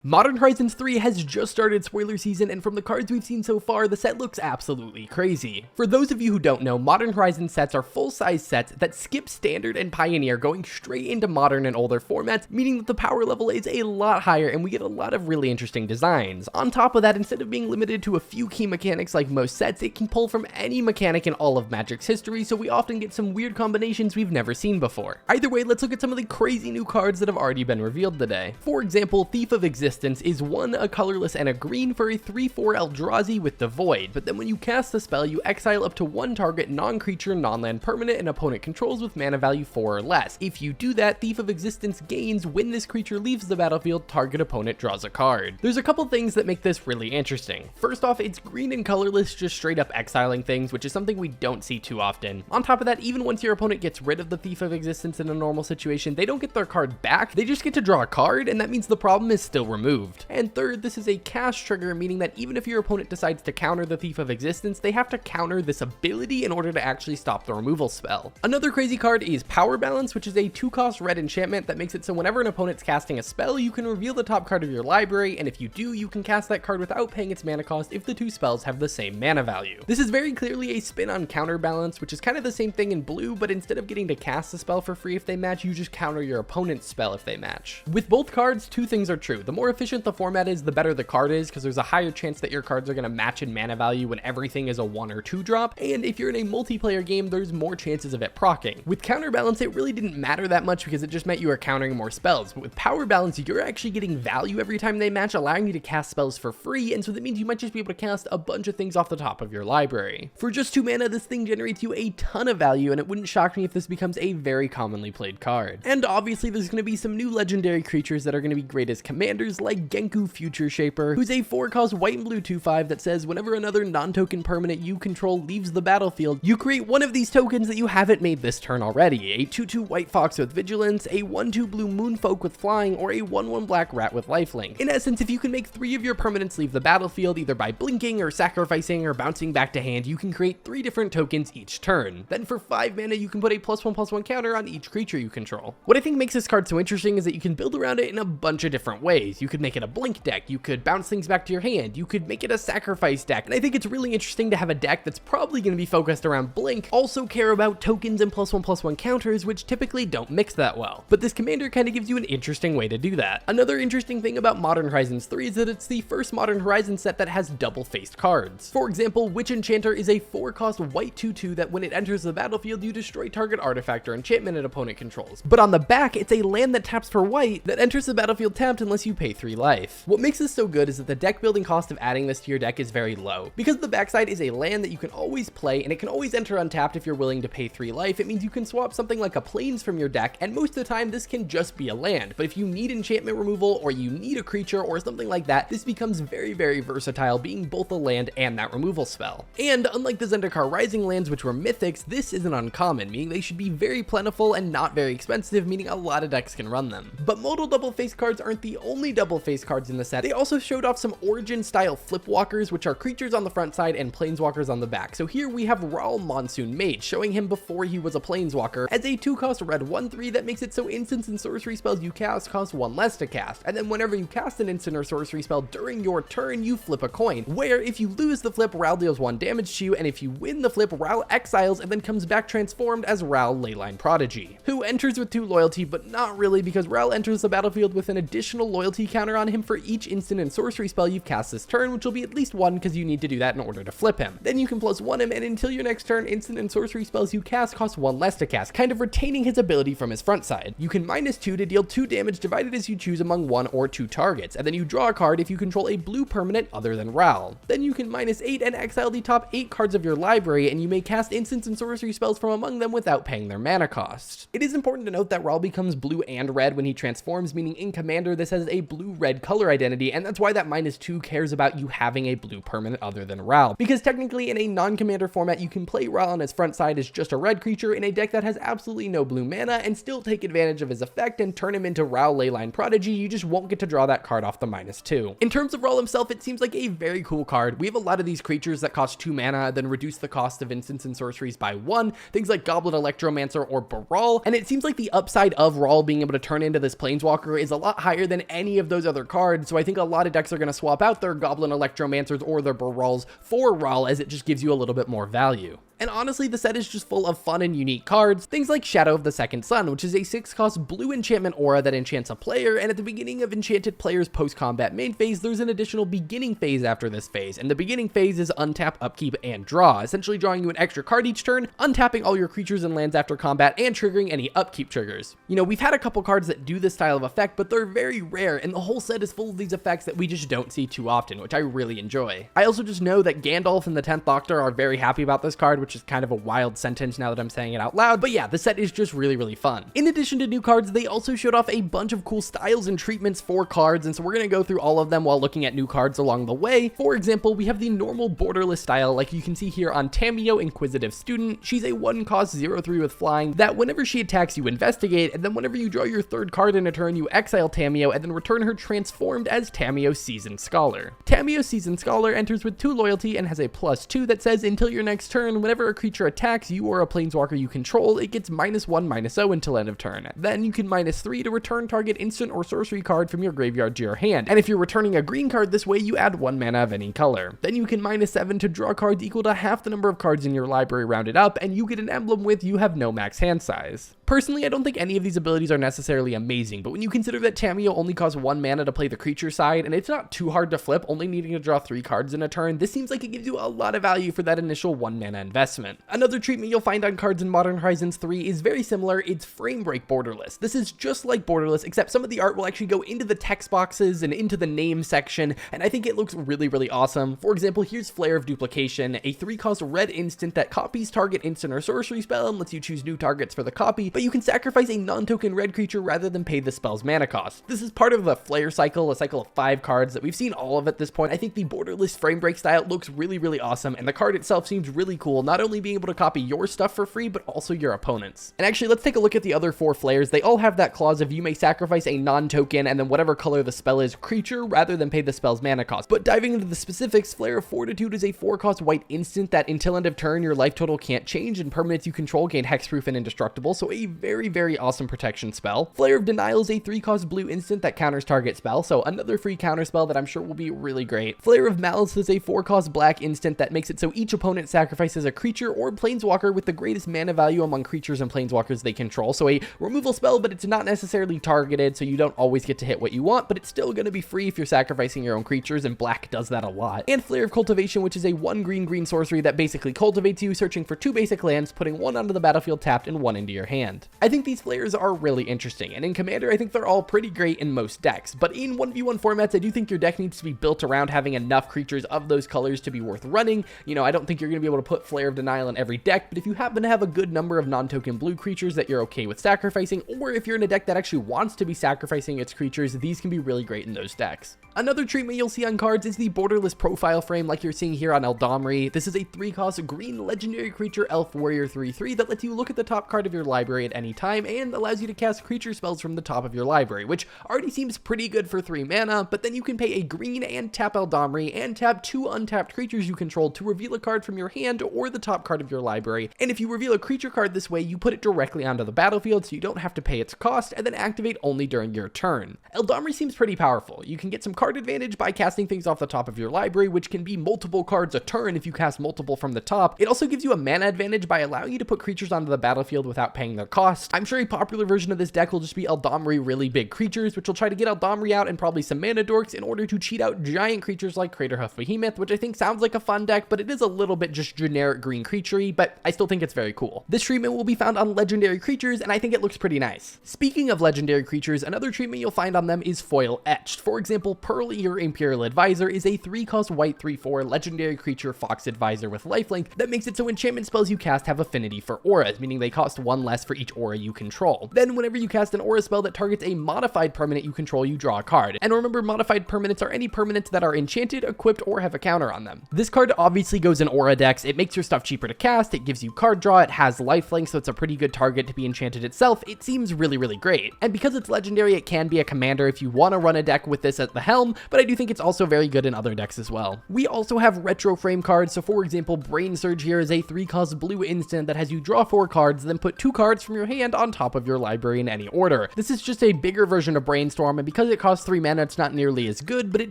Modern Horizons 3 has just started spoiler season, and from the cards we've seen so far, the set looks absolutely crazy. For those of you who don't know, Modern Horizons sets are full-size sets that skip Standard and Pioneer, going straight into Modern and older formats, meaning that the power level is a lot higher and we get a lot of really interesting designs. On top of that, instead of being limited to a few key mechanics like most sets, it can pull from any mechanic in all of Magic's history, so we often get some weird combinations we've never seen before. Either way, let's look at some of the crazy new cards that have already been revealed today. For example, Thief of Existence is 1, a colorless and a green for a 3/4 Eldrazi with the Void, but then when you cast the spell, you exile up to one target non-creature, non-land permanent an opponent controls with mana value 4 or less. If you do that, Thief of Existence gains when this creature leaves the battlefield, target opponent draws a card. There's a couple things that make this really interesting. First off, it's green and colorless, just straight up exiling things, which is something we don't see too often. On top of that, even once your opponent gets rid of the Thief of Existence in a normal situation, they don't get their card back, they just get to draw a card, and that means the problem is still removed. And third, this is a cast trigger, meaning that even if your opponent decides to counter the Thief of Existence, they have to counter this ability in order to actually stop the removal spell. Another crazy card is Powerbalance, which is a 2-cost red enchantment that makes it so whenever an opponent's casting a spell, you can reveal the top card of your library, and if you do, you can cast that card without paying its mana cost if the two spells have the same mana value. This is very clearly a spin on Counterbalance, which is kind of the same thing in blue, but instead of getting to cast a spell for free if they match, you just counter your opponent's spell if they match. With both cards, two things are true. The more efficient the format is, the better the card is, because there's a higher chance that your cards are going to match in mana value when everything is a 1 or 2 drop, and if you're in a multiplayer game, there's more chances of it proccing. With Counterbalance, it really didn't matter that much because it just meant you were countering more spells, but with Powerbalance, you're actually getting value every time they match, allowing you to cast spells for free, and so that means you might just be able to cast a bunch of things off the top of your library. For just 2 mana, this thing generates you a ton of value, and it wouldn't shock me if this becomes a very commonly played card. And obviously, there's going to be some new legendary creatures that are going to be great as commanders, like Genku Future Shaper, who's a 4-cost white and blue 2/5 that says whenever another non-token permanent you control leaves the battlefield, you create one of these tokens that you haven't made this turn already. A 2/2 white fox with vigilance, a 1/2 blue moonfolk with flying, or a 1/1 black rat with lifelink. In essence, if you can make 3 of your permanents leave the battlefield either by blinking or sacrificing or bouncing back to hand, you can create 3 different tokens each turn. Then for 5 mana, you can put a +1/+1 counter on each creature you control. What I think makes this card so interesting is that you can build around it in a bunch of different ways. You could make it a blink deck, you could bounce things back to your hand, you could make it a sacrifice deck, and I think it's really interesting to have a deck that's probably going to be focused around blink, also care about tokens and +1/+1 counters, which typically don't mix that well. But this commander kind of gives you an interesting way to do that. Another interesting thing about Modern Horizons 3 is that it's the first Modern Horizons set that has double-faced cards. For example, Witch Enchanter is a 4-cost white 2/2 that when it enters the battlefield, you destroy target artifact or enchantment an opponent controls. But on the back, it's a land that taps for white that enters the battlefield tapped unless you pay 3 life. What makes this so good is that the deck building cost of adding this to your deck is very low. Because the backside is a land that you can always play and it can always enter untapped if you're willing to pay 3 life, it means you can swap something like a plains from your deck, and most of the time this can just be a land. But if you need enchantment removal or you need a creature or something like that, this becomes very, very versatile, being both a land and that removal spell. And unlike the Zendikar Rising lands, which were mythics, this isn't uncommon, meaning they should be very plentiful and not very expensive, meaning a lot of decks can run them. But modal double-faced cards aren't the only double-faced cards in the set. They also showed off some Origin-style flipwalkers, which are creatures on the front side and planeswalkers on the back. So here we have Monsoon Mage, showing him before he was a planeswalker, as a 2-cost red 1/3 that makes it so instants and sorcery spells you cast cost 1 less to cast. And then whenever you cast an instant or sorcery spell during your turn, you flip a coin, where if you lose the flip, Ral deals 1 damage to you, and if you win the flip, Ral exiles and then comes back transformed as Ral Leyline Prodigy, who enters with 2 loyalty, but not really, because Ral enters the battlefield with an additional loyalty counter on him for each instant and sorcery spell you've cast this turn, which will be at least 1 because you need to do that in order to flip him. Then you can +1 him, and until your next turn, instant and sorcery spells you cast cost 1 less to cast, kind of retaining his ability from his front side. You can -2 to deal 2 damage divided as you choose among 1 or 2 targets, and then you draw a card if you control a blue permanent other than Ral. Then you can -8 and exile the top 8 cards of your library, and you may cast instants and sorcery spells from among them without paying their mana cost. It is important to note that Ral becomes blue and red when he transforms, meaning in Commander this has a blue-red color identity, and that's why that -2 cares about you having a blue permanent other than Ral, because technically in a non-commander format you can play Ral on his front side as just a red creature in a deck that has absolutely no blue mana and still take advantage of his effect and turn him into Ral Leyline Prodigy. You just won't get to draw that card off the -2. In terms of Ral himself, it seems like a very cool card. We have a lot of these creatures that cost 2 mana, then reduce the cost of instants and sorceries by 1, things like Goblet Electromancer or Baral, and it seems like the upside of Ral being able to turn into this planeswalker is a lot higher than any of those other cards, so I think a lot of decks are going to swap out their Goblin Electromancers or their Barals for Ral, as it just gives you a little bit more value. And honestly, the set is just full of fun and unique cards, things like Shadow of the Second Sun, which is a 6-cost blue enchantment aura that enchants a player, and at the beginning of enchanted players' post-combat main phase, there's an additional beginning phase after this phase, and the beginning phase is untap, upkeep, and draw, essentially drawing you an extra card each turn, untapping all your creatures and lands after combat, and triggering any upkeep triggers. You know, we've had a couple cards that do this style of effect, but they're very rare, and the whole set is full of these effects that we just don't see too often, which I really enjoy. I also just know that Gandalf and the 10th Doctor are very happy about this card, which is kind of a wild sentence now that I'm saying it out loud, but yeah, the set is just really, really fun. In addition to new cards, they also showed off a bunch of cool styles and treatments for cards, and so we're going to go through all of them while looking at new cards along the way. For example, we have the normal borderless style, like you can see here on Tamiyo, Inquisitive Student. She's a 1-cost 0/3 with flying that whenever she attacks, you investigate, and then whenever you draw your 3rd card in a turn, you exile Tamiyo and then return her transformed as Tamiyo Seasoned Scholar. Tamiyo Seasoned Scholar enters with 2 loyalty and has a +2 that says until your next turn, whenever a creature attacks you or a planeswalker you control, it gets -1/-0 until end of turn. Then you can -3 to return target instant or sorcery card from your graveyard to your hand, and if you're returning a green card this way, you add 1 mana of any color. Then you can -7 to draw cards equal to half the number of cards in your library rounded up, and you get an emblem with you have no max hand size. Personally, I don't think any of these abilities are necessarily amazing, but when you consider that Tamiyo only costs 1 mana to play the creature side, and it's not too hard to flip, only needing to draw 3 cards in a turn, this seems like it gives you a lot of value for that initial 1 mana investment. Another treatment you'll find on cards in Modern Horizons 3 is very similar. It's Frame Break Borderless. This is just like Borderless, except some of the art will actually go into the text boxes and into the name section, and I think it looks really, really awesome. For example, here's Flare of Duplication, a 3-cost red instant that copies target instant or sorcery spell and lets you choose new targets for the copy, but you can sacrifice a non-token red creature rather than pay the spell's mana cost. This is part of the Flare cycle, a cycle of 5 cards that we've seen all of at this point. I think the Borderless Frame Break style looks really, really awesome, and the card itself seems really cool, not only being able to copy your stuff for free, but also your opponents. And actually, let's take a look at the other 4 flares. They all have that clause of you may sacrifice a non-token and then whatever color the spell is creature rather than pay the spell's mana cost. But diving into the specifics, Flare of Fortitude is a 4-cost white instant that until end of turn your life total can't change, and permanents you control gain hexproof and indestructible, so a very, very awesome protection spell. Flare of Denial is a 3-cost blue instant that counters target spell, so another free counter spell that I'm sure will be really great. Flare of Malice is a 4-cost black instant that makes it so each opponent sacrifices a creature or planeswalker with the greatest mana value among creatures and planeswalkers they control, so a removal spell, but it's not necessarily targeted, so you don't always get to hit what you want, but it's still going to be free if you're sacrificing your own creatures, and black does that a lot. And Flare of Cultivation, which is a 1 green sorcery that basically cultivates you, searching for 2 basic lands, putting 1 onto the battlefield tapped and 1 into your hand. I think these flares are really interesting, and in Commander I think they're all pretty great in most decks, but in 1v1 formats I do think your deck needs to be built around having enough creatures of those colors to be worth running. You know, I don't think you're going to be able to put Flare of Denial in every deck, but if you happen to have a good number of non-token blue creatures that you're okay with sacrificing, or if you're in a deck that actually wants to be sacrificing its creatures, these can be really great in those decks. Another treatment you'll see on cards is the borderless profile frame like you're seeing here on Eladamri. This is a 3-cost green legendary creature elf warrior 3/3 that lets you look at the top card of your library at any time and allows you to cast creature spells from the top of your library, which already seems pretty good for 3 mana, but then you can pay a green and tap Eladamri and tap 2 untapped creatures you control to reveal a card from your hand or the top card of your library, and if you reveal a creature card this way, you put it directly onto the battlefield so you don't have to pay its cost and then activate only during your turn. Eladamri seems pretty powerful. You can get some card advantage by casting things off the top of your library, which can be multiple cards a turn if you cast multiple from the top. It also gives you a mana advantage by allowing you to put creatures onto the battlefield without paying their cost. I'm sure a popular version of this deck will just be Eladamri really big creatures, which will try to get Eladamri out and probably some mana dorks in order to cheat out giant creatures like Craterhoof Behemoth, which I think sounds like a fun deck, but it is a little bit just generic green creature-y, but I still think it's very cool. This treatment will be found on legendary creatures, and I think it looks pretty nice. Speaking of legendary creatures, another treatment you'll find on them is Foil Etched. For example, Pearl Ear Imperial Advisor is a 3-cost white 3/4 legendary creature Fox Advisor with lifelink that makes it so enchantment spells you cast have affinity for auras, meaning they cost 1 less for each aura you control. Then whenever you cast an aura spell that targets a modified permanent you control, you draw a card. And remember, modified permanents are any permanents that are enchanted, equipped, or have a counter on them. This card obviously goes in aura decks. It makes your stuff cheaper to cast, it gives you card draw, it has lifelink, so it's a pretty good target to be enchanted itself. It seems really, really great. And because it's legendary, it can be a commander if you want to run a deck with this at the helm, but I do think it's also very good in other decks as well. We also have retro frame cards, so for example, Brainsurge here is a 3-cost blue instant that has you draw 4 cards, then put 2 cards from your hand on top of your library in any order. This is just a bigger version of Brainstorm, and because it costs 3 mana, it's not nearly as good, but it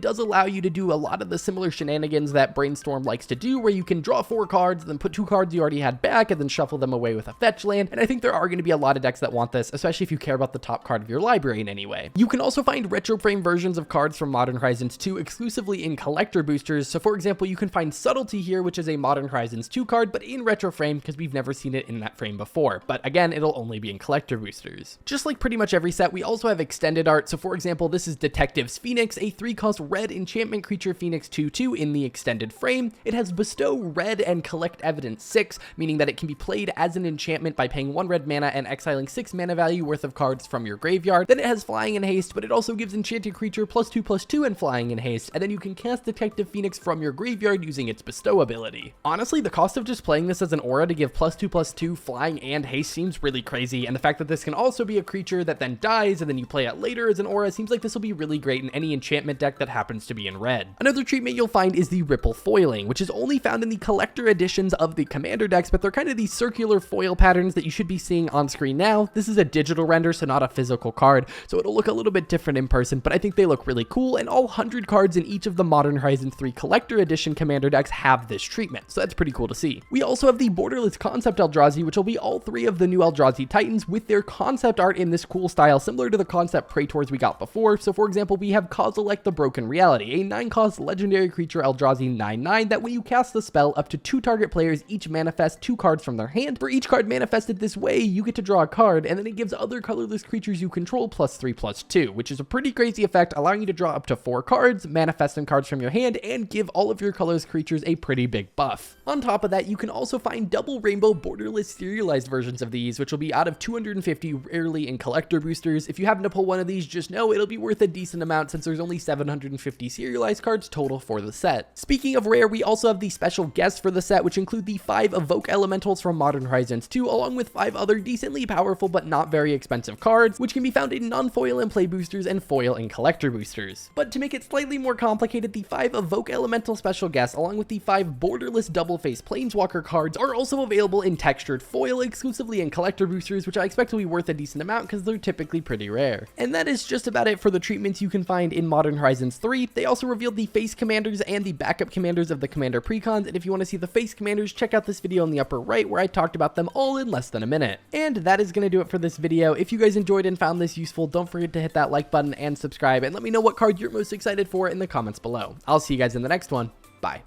does allow you to do a lot of the similar shenanigans that Brainstorm likes to do, where you can draw 4 cards, then put 2 cards you already had back, and then shuffle them away with a fetch land, and I think there are going to be a lot of decks that want this, especially if you care about the top card of your library in any way. You can also find retro frame versions of cards from Modern Horizons 2 exclusively in collector boosters, so for example, you can find Subtlety here, which is a Modern Horizons 2 card, but in retro frame because we've never seen it in that frame before, but again, it'll only be in collector boosters. Just like pretty much every set, we also have extended art, so for example, this is Detective's Phoenix, a 3-cost red enchantment creature Phoenix 2/2 in the extended frame. It has Bestow Red and Collect Evidence 6, meaning that it can be played as an enchantment by paying 1 red mana and exiling 6 mana value worth of cards from your graveyard. Then it has Flying and Haste, but it also gives enchanted creature +2/+2 and Flying and Haste, and then you can cast Detective Phoenix from your graveyard using its Bestow ability. Honestly, the cost of just playing this as an aura to give +2/+2, Flying, and Haste seems really crazy, and the fact that this can also be a creature that then dies and then you play it later as an aura seems like this will be really great in any enchantment deck that happens to be in red. Another treatment you'll find is the Ripple Foiling, which is only found in the collector editions of the commander decks, but they're kind of these circular foil patterns that you should be seeing on screen now. This is a digital render, so not a physical card, so it'll look a little bit different in person, but I think they look really cool, and all 100 cards in each of the Modern Horizons 3 collector edition commander decks have this treatment, so that's pretty cool to see. We also have the Borderless Concept Eldrazi, which will be all 3 of the new Eldrazi Titans with their concept art in this cool style, similar to the concept Praetors we got before. So for example, we have Kozilek the Broken Reality, a 9-cost legendary creature Eldrazi 9/9 that when you cast the spell, up to 2 target players each manifest 2 cards from their hand. For each card manifested this way, you get to draw a card, and then it gives other colorless creatures you control +3/+2, which is a pretty crazy effect, allowing you to draw up to 4 cards, manifest some cards from your hand, and give all of your colorless creatures a pretty big buff. On top of that, you can also find double rainbow borderless serialized versions of these, which will be out of 250 rarely in collector boosters. If you happen to pull one of these, just know it'll be worth a decent amount since there's only 750 serialized cards total for the set. Speaking of rare, we also have the special guests for the set, which include the 5 Evoke Elementals from Modern Horizons 2, along with 5 other decently powerful but not very expensive cards, which can be found in non-foil and play boosters and foil and collector boosters. But to make it slightly more complicated, the 5 Evoke Elemental special guests, along with the 5 borderless double-face Planeswalker cards, are also available in textured foil exclusively in collector boosters, which I expect will be worth a decent amount because they're typically pretty rare. And that is just about it for the treatments you can find in Modern Horizons 3. They also revealed the face commanders and the backup commanders of the commander precons, and if you want to see the face commanders, check out this video in the upper right where I talked about them all in less than a minute. And that is going to do it for this video. If you guys enjoyed and found this useful, don't forget to hit that like button and subscribe, and let me know what card you're most excited for in the comments below. I'll see you guys in the next one. Bye.